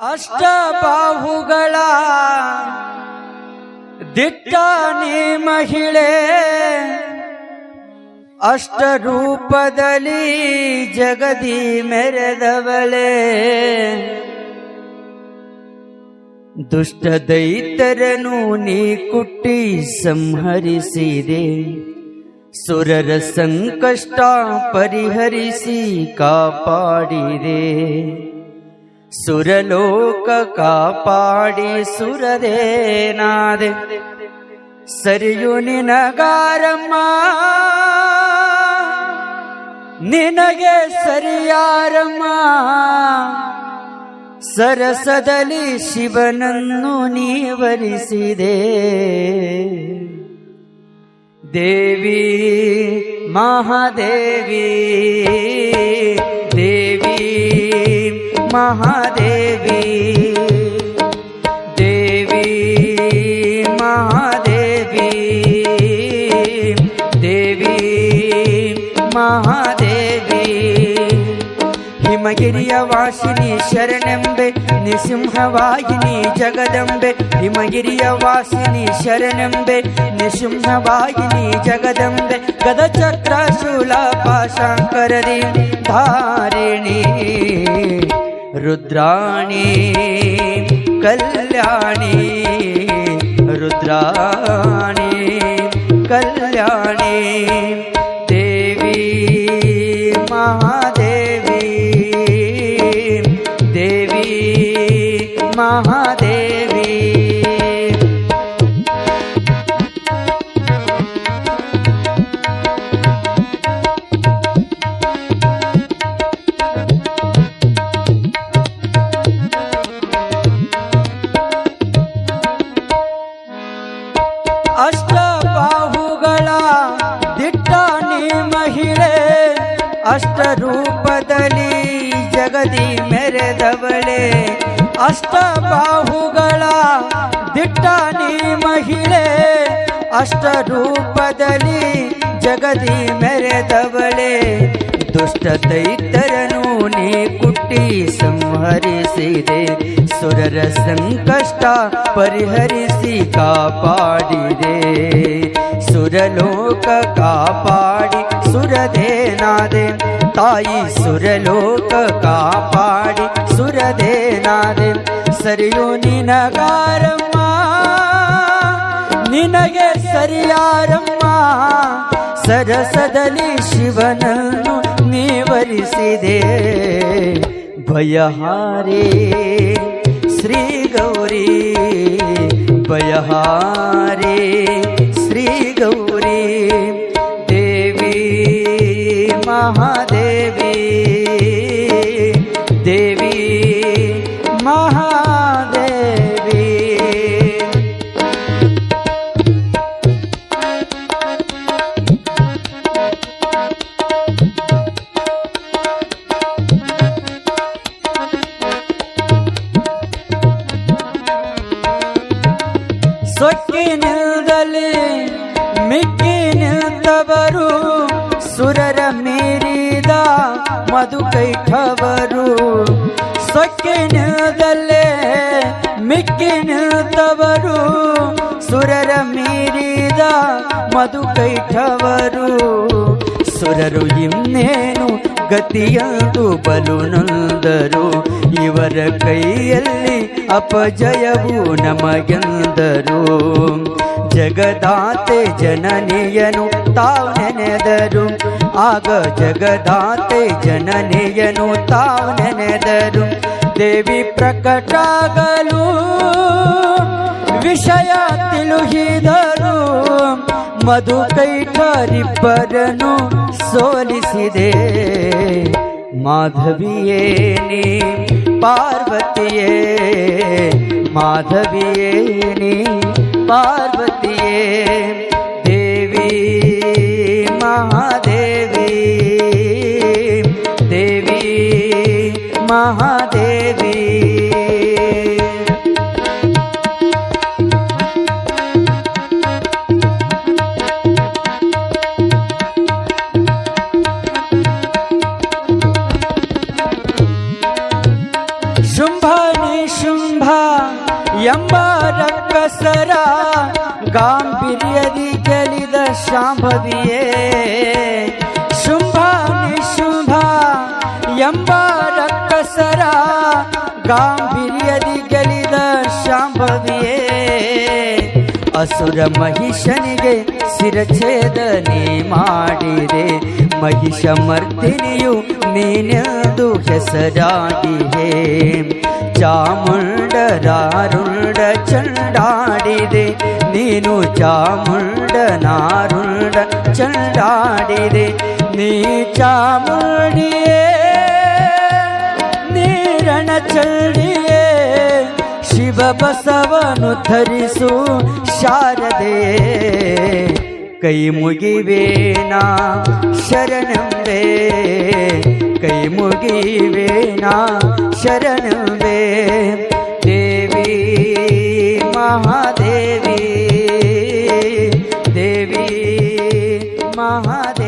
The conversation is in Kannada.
ಅಷ್ಟಬಾಹುಗಳ ದಿಟ್ಟ ನೀ ಮಹಿಳೆ, ಅಷ್ಟರೂಪದಲ್ಲಿ ಜಗದಿ ಮೆರೆದವಳೆ. ದುಷ್ಟ ದೈತ್ಯರನು ನೀ ಕುಟ್ಟಿ ಸಂಹರಿಸಿದೆ, ಸುರರ ಸಂಕಷ್ಟ ಪರಿಹರಿಸಿ ಕಾಪಾಡಿದೆ. ಸುರಲೋಕ ಕಾಪಾಡಿ ಸುರದೇನಾದೆ, ಸರಿಯು ನಿನಗಾರಮ್ಮ ನಿನಗೆ ಸರಿಯಾರಮ್ಮ. ಸರಸದಲ್ಲಿ ಶಿವನನ್ನು ನೀವರಿಸಿದೆ. ದೇವಿ ಮಹಾದೇವಿ, ದೇವಿ ಮಹಾದೇವಿ, ದೇವಿ ಮಹಾದೇವಿ, ದೇವಿ ಮಹಾದೇವಿ. ಹಿಮಗಿರಿಯ ವಾಸಿನಿ ಶರಣೆಂಬೆ, ನಿಸಿಂಹವಾಹಿನಿ ಜಗದಂಬೆ. ಹಿಮಗಿರಿಯ ವಾಸಿನಿ ಶರಣೆಂಬೆ, ನಿಸಿಂಹವಾಹಿನಿ ಜಗದಂಬೆ. ಗದಚಕ್ರ ಶೂಲ ಪಾಶಾಂಕರದಿ ಧಾರಿಣಿ, ರುದ್ರಾಣಿ ಕಲ್ಯಾಣಿ, ರುದ್ರಾಣಿ ಕಲ್ಯಾಣಿ. ದೇವಿ ಮಹಾದೇವಿ, ದೇವಿ ಮಹಾದೇವಿ. ಅಷ್ಟಬಾಹುಗಳ ದಿಟ್ಟ ನೀ ಮಹಿಳೆ, ಅಷ್ಟರೂಪದಲ್ಲಿ ಜಗದಿ ಮೆರೆದವಳೆ. ಅಷ್ಟಬಾಹುಗಳ ದಿಟ್ಟ ನೀ ಮಹಿಳೆ, ಅಷ್ಟರೂಪದಲ್ಲಿ ಜಗದಿ ಮೆರೆದವಳೆ. ದುಷ್ಟ ದೈತ್ಯರನು ನೀ ಕುಟ್ಟಿ ಸಂಹರಿಸಿದೆ, ಸುರರ ಸಂಕಷ್ಟ ಪರಿಹರಿಸಿ ಕಾಪಾಡಿದೆ. ಸುರಲೋಕ ಕಾಪಾಡಿ ಸುರದೇನಾದೆ, ತಾಯಿ ಸುರಲೋಕ ಕಾಪಾಡಿ ಸುರದೇನಾದೆ. ಸರಿಯು ನಿನಗಾರಮ್ಮ ನಿನಗೆ ಸರಿಯಾರಮ್ಮ. ಸರಸದಲ್ಲಿ ಶಿವನನ್ನು ನೀವರಿಸಿದೆ. ಭಯಹಾರೇ ಶ್ರೀ ಗೌರಿ, ಭಯಹಾರೇ ಶ್ರೀ ಗೌರಿ. ದೇವಿ ಮಹಾದೇವಿ, ದೇವಿ ಮಹಾದೇವಿ. ಸೊಕ್ಕಿನಿಲ್ದಲ್ಲಿ ಮಿಕ್ಕಿ ನಿಲ್ತವರು, ಸುರರ ಮೀರಿದ ಮಧುಕೈಠವರು. ಸೊಕ್ಕಿನಿಲ್ದಲ್ಲೇ ಮಿಕ್ಕಿ ನಿಲ್ತವರು, ಸುರರ ಮೀರಿದ ಮಧುಕೈಠವರು. ಸುರರು ಇನ್ನೇನು ಗತಿಯಂದು ಬಲು ನೊಂದರು, ಇವರ ಕೈಯಲ್ಲಿ ಅಪಜಯವು ನಮಗೆಂದರು. ಜಗದಾತೆ ಜನನಿಯನು ತಾವು ನೆನೆದರು, ಆಗ ಜಗದಾತೆ ಜನನಿಯನು ತಾವು ನೆನೆದರು. ದೇವಿ ಪ್ರಕಟಾಗಲು ವಿಷಯ ತಿಳುಹಿದರು, ಮಧುಕೈಠರಿಬ್ಬರನ್ನು ಸೋಲಿಸಿದೆ. ಮಾಧವಿಯೇ ನೀ ಪಾರ್ವತಿಯೇ, ಮಾಧವಿಯೇ ನೀ ಪಾರ್ವತಿಯೇ. ದೇವಿ ಮಹಾದೇವಿ, ದೇವಿ ಮಹಾದೇವಿ. ಶುಂಭ ಎಂಬ ರಕ್ಕಸರ ಗಾಂಭೀರ್ಯದಿ ಗೆಲಿದ ಶಾಂಭವಿಯೇ ಶುಂಭ ನಿಶುಂಭ ಎಂಬ ರಕ್ಕಸರ ಗಾಂಭೀರ್ಯದಿ ಗೆಲಿದ ಶಾಂಭವಿಯೇ ಅಸುರ ಮಹಿಷನಿಗೆ ಶಿರಛೇದನೆ ಮಾಡಿದೆ ಮಹಿಷಮರ್ದಿನಿಯು ನೀನೆಂದು ಹೆಸರಾಡಿಹೆ ಚಾಮುಂಡರಾರುಂಡ ಚಂಡಾಡಿದೆ ನೀನು ಚಾಮುಂಡನಾರುಂಡ ಚಂಡಾಡಿದೆ ನೀ ಚಾಮುಂಡಿಯೇ ನೀರಣ ಚಂಡಿಯೇ ಶಿವ ಬಸವನು ಧರಿಸು ಶಾರದೆ ಕೈ ಮುಗಿವೇನಾ ಶರಣಂಬೆ ಕೈ ಮುಗಿವೇನಾ ಶರಣಂಬೆ ದೇವಿ ಮಹಾದೇವಿ ದೇವಿ ಮಹಾದೇವಿ